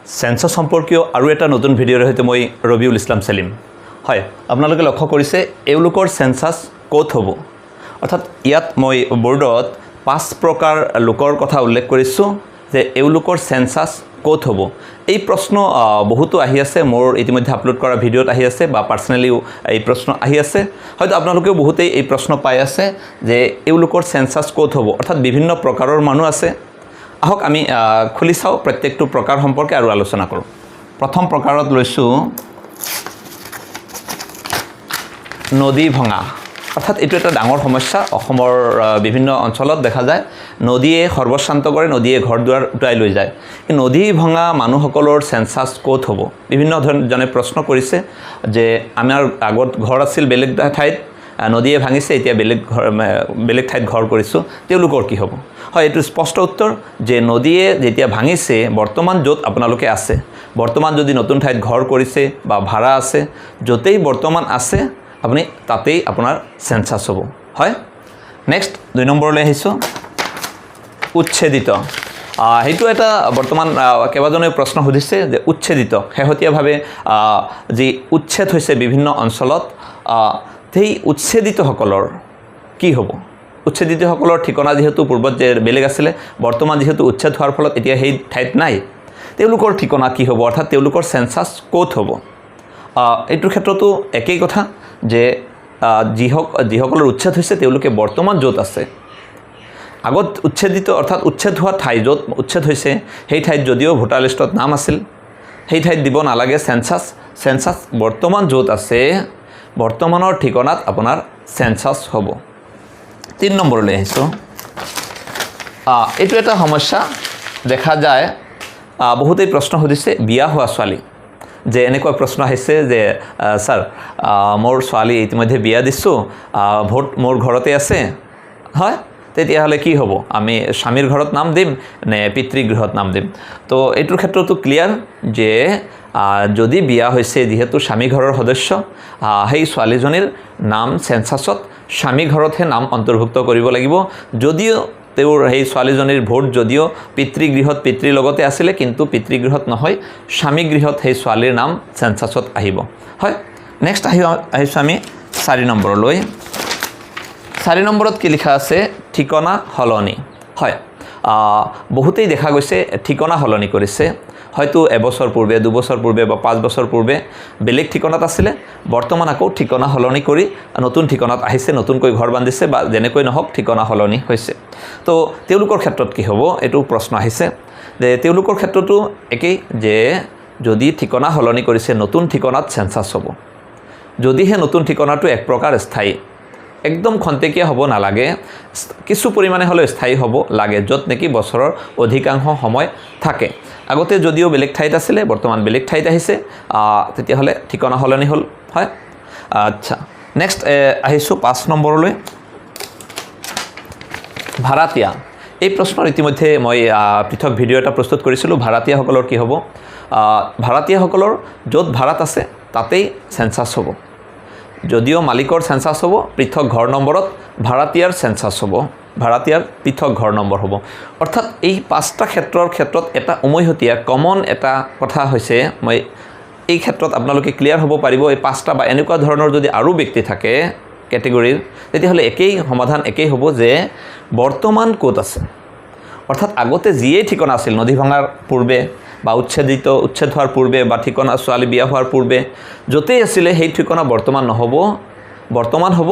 census সম্পৰ্কীয় আৰু এটা নতুন ভিডিঅ'ৰ সৈতে মই ৰবিউল ইছলাম সেলিম হয় আপোনালোকে লক্ষ্য কৰিছে এওঁলোকৰ সেন্সাস ক'ত হ'ব অৰ্থাৎ ইয়াত মই বৰ্ডত 5 প্ৰকাৰ লোকৰ কথা উল্লেখ কৰিছোঁ যে এওঁলোকৰ সেন্সাস ক'ত হ'ব এই প্ৰশ্ন বহুতো আহি আছে মোৰ ইতিমধ্যে আপলোড কৰা ভিডিঅ'ত আহি আছে বা পাৰ্সোনালিও এই প্ৰশ্ন আহি আছে হয়তো আপোনালোকেও বহুতেই এই প্ৰশ্ন পাই আছে যে এওঁলোকৰ সেন্সাস ক'ত হ'ব অৰ্থাৎ বিভিন্ন প্ৰকাৰৰ মানুহ আছে আহক আমি খুলি চাও প্ৰত্যেকটো প্ৰকাৰ সম্পৰ্কে আৰু আলোচনা কৰোঁ প্ৰথম প্ৰকাৰত লৈছো নদী ভঙা অৰ্থাৎ এটো এটা ডাঙৰ সমস্যা অসমৰ বিভিন্ন অঞ্চলত দেখা যায় নদীয়ে সৰ্বশান্ত কৰে নদীয়ে ঘৰ দুৱাৰ উটাই লৈ যায় এই নদী ভঙা মানুহসকলৰ সেন্সাস ক'ত হ'ব বিভিন্ন জনে প্ৰশ্ন কৰিছে যে আমাৰ আগত ঘৰ আছিল বেলেগ ঠাইত নদীয়ে ভাঙিছে এতিয়া বেলেগ ঠাইত ঘৰ কৰিছো তেওঁলোকৰ কি হ'ব হয় এটো স্পষ্ট উত্তৰ যে নদীয়ে যেতিয়া ভাঙিছে বৰ্তমান য'ত আপোনালোকে আছে বৰ্তমান যদি নতুন ঠাইত ঘৰ কৰিছে বা ভাড়া আছে য'তেই বৰ্তমান আছে আপুনি তাতেই আপোনাৰ সেন্সাস হ'ব হয় নেক্সট 2 নম্বৰলৈ আহিছো উচ্ছেদিত হেতু এটা বৰ্তমান কেবাজনে প্ৰশ্ন সুধিছে যে উচ্ছেদিত শেহতীয়াভাৱে যি উচ্ছেদ হৈছে বিভিন্ন অঞ্চলত সেই উচ্ছেদিতসকলৰ কি হ'ব উচ্ছেদিতসকলৰ ঠিকনা যেহেতু পূৰ্বত যে বেলেগ আছিল বৰ্তমান যেহেতু উচ্ছেদ হোৱাৰ ফলত এতিয়া সেই ঠাইত নাই তেওঁলোকৰ ঠিকনা কি হ'ব অৰ্থাৎ তেওঁলোকৰ সেন্সাস ক'ত হ'ব এইটোৰ ক্ষেত্ৰতো একেই কথা যে যিসকলৰ উচ্ছেদ হৈছে তেওঁলোকে বৰ্তমান য'ত আছে আগত উচ্ছেদিত অৰ্থাৎ উচ্ছেদ হোৱা ঠাই য'ত উচ্ছেদ হৈছে সেই ঠাইত যদিও ভোটাৰ লিষ্টত নাম আছিল সেই ঠাইত দিব নালাগে সেন্সাস বৰ্তমান য'ত আছে বৰ্তমানৰ ঠিকনাত আপোনাৰ সেন্সাস হ'ব 3 নম্বৰলৈ আহিছো এইটো এটা সমস্যা দেখা যায় বহুতেই প্ৰশ্ন সুধিছে বিয়া হোৱা ছোৱালী যে এনেকুৱা প্ৰশ্ন আহিছে যে স্যাৰ মোৰ ছোৱালী ইতিমধ্যে বিয়া দিছো ভোট মোৰ ঘৰতে আছে হয় তেতিয়াহলে কি হ'ব আমি স্বামীৰ ঘৰত নাম দিম নে পিতৃগৃহত নাম দিম তো এইটোৰ ক্ষেত্ৰতো ক্লিয়াৰ যে যদি বিয়া হৈছে যেহেতু স্বামী ঘৰৰ সদস্য সেই ছোৱালীজনীৰ নাম সেন্সাসত স্বামী ঘৰতহে নাম অন্তৰ্ভুক্ত কৰিব লাগিব যদিও তেওঁৰ সেই ছোৱালীজনীৰ ভোট যদিও পিতৃগৃহত পিতৃৰ লগতে আছিল কিন্তু পিতৃগৃহত নহয় স্বামী গৃহত সেই ছোৱালীৰ নাম সেন্সাসত আহিব হয় নেক্সট আহিছো আমি 4 নম্বৰলৈ 4 নম্বৰত কি লিখা আছে ঠিকনা হলনি হয় বহুতেই দেখা গৈছে ঠিকনা হলনি কৰিছে হয়তো এবছৰ পূৰ্বে 2 বছৰ পূৰ্বে বা 5 বছৰ পূৰ্বে বেলেগ ঠিকনাত আছিল বৰ্তমান আকৌ ঠিকনা হলনি কৰি নতুন ঠিকনাত আহিছে নতুনকৈ ঘৰ বান্ধিছে বা যেনেকৈ নহওক ঠিকনা হলনি হৈছে তো তেওঁলোকৰ ক্ষেত্ৰত কি হ'ব এটো প্ৰশ্ন আহিছে যে তেওঁলোকৰ ক্ষেত্ৰতো একেই যে যদি ঠিকনা হলনি কৰিছে নতুন ঠিকনাত সেন্সাস হ'ব যদিহে নতুন ঠিকনাটো এক প্ৰকাৰ স্থায়ী একদম খন্তেকীয়া হ'ব নালাগে কিছু পৰিমাণে হলে স্থায়ী হ'ব লাগে য'ত নেকি বছৰৰ অধিকাংশ সময় থাকে আগতে যদিও বেলেগ ঠাইত আছিল বৰ্তমান বেলেগ ঠাইত আহিছে তেতিয়াহলে ঠিকনা হলনি হ'ল হয় আচ্ছা নেক্সট আহিছো 5 নম্বৰলৈ ভাড়াতীয়া এই প্ৰশ্নৰ ইতিমধ্যে মই পৃথক ভিডিঅ' এটা প্ৰস্তুত কৰিছিলোঁ ভাড়াতীয়াসকলৰ কি হ'ব ভাড়াতীয়াসকলৰ য'ত ভাড়াত আছে তাতেই সেন্সাস হ'ব যদিও মালিকৰ সেন্সাস হ'ব পৃথক ঘৰ নম্বৰত ভাড়াতীয়াৰ সেন্সাস হ'ব ভাড়াতীয়াৰ পৃথক ঘৰ নম্বৰ হ'ব অৰ্থাৎ এই 5টা ক্ষেত্ৰত এটা উমৈহতীয়া কমন এটা কথা হৈছে মই এই ক্ষেত্ৰত আপোনালোকে ক্লিয়াৰ হ'ব পাৰিব এই 5টা বা এনেকুৱা ধৰণৰ যদি আৰু ব্যক্তি থাকে ক্যাটেগৰীৰ তেতিয়াহলে একেই সমাধান একেই হ'ব যে বৰ্তমান ক'ত আছে অৰ্থাৎ আগতে যিয়ে ঠিকনা আছিল নদী ভাঙাৰ পূৰ্বে বা উচ্ছেদ হোৱাৰ পূৰ্বে বা ঠিকনা ছোৱালী বিয়া হোৱাৰ পূৰ্বে য'তেই আছিল সেই ঠিকনা বৰ্তমান নহ'ব বৰ্তমান হ'ব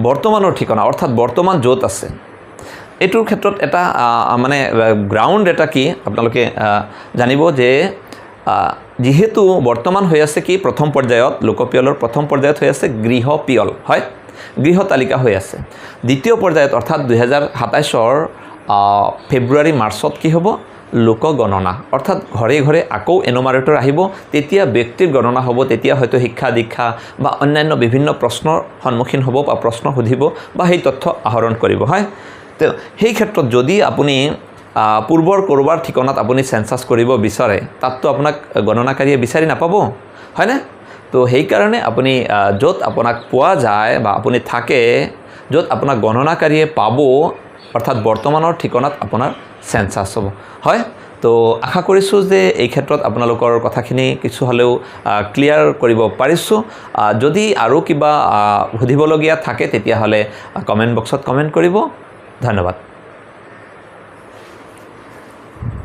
বৰ্তমানৰ ঠিকনা অৰ্থাৎ বৰ্তমান য'ত আছে এইটোৰ ক্ষেত্ৰত এটা মানে গ্ৰাউণ্ড এটা কি আপোনালোকে জানিব যে যেহেতু বৰ্তমান হৈ আছে কি প্ৰথম পৰ্যায়ত লোকপিয়লৰ প্ৰথম পৰ্যায়ত হৈ আছে গৃহপিয়ল হয় গৃহ তালিকা হৈ আছে দ্বিতীয় পৰ্যায়ত অৰ্থাৎ 2027ৰ ফেব্ৰুৱাৰী মাৰ্চত কি হ'ব লোক গণনা অৰ্থাৎ ঘৰে ঘৰে আকৌ এনুমাৰেটৰ আহিব তেতিয়া ব্যক্তিৰ গণনা হ'ব তেতিয়া হয়তো শিক্ষা দীক্ষা বা অন্যান্য বিভিন্ন প্ৰশ্নৰ সন্মুখীন হ'ব বা প্ৰশ্ন সুধিব বা সেই তথ্য আহৰণ কৰিব হয় তো সেই ক্ষেত্ৰত যদি আপুনি পূৰ্বৰ কৰবাৰ ঠিকনাত আপুনি সেন্সাস কৰিব বিচাৰে তাততো আপোনাক গণনাকাৰীয়ে বিচাৰি নাপাব হয়নে তো সেই কাৰণে আপুনি য'ত আপোনাক পোৱা যায় বা আপুনি থাকে য'ত আপোনাক গণনাকাৰীয়ে পাব অৰ্থাৎ বৰ্তমানৰ ঠিকনাত আপোনাৰ সেন্সাস হ'ব হয় তো আশা কৰিছোঁ যে এই ক্ষেত্ৰত আপোনালোকৰ কথাখিনি কিছু হ'লেও ক্লিয়াৰ কৰিব পাৰিছোঁ যদি আৰু কিবা সুধিবলগীয়া থাকে তেতিয়াহ'লে কমেণ্ট বক্সত কমেণ্ট কৰিব ধন্যবাদ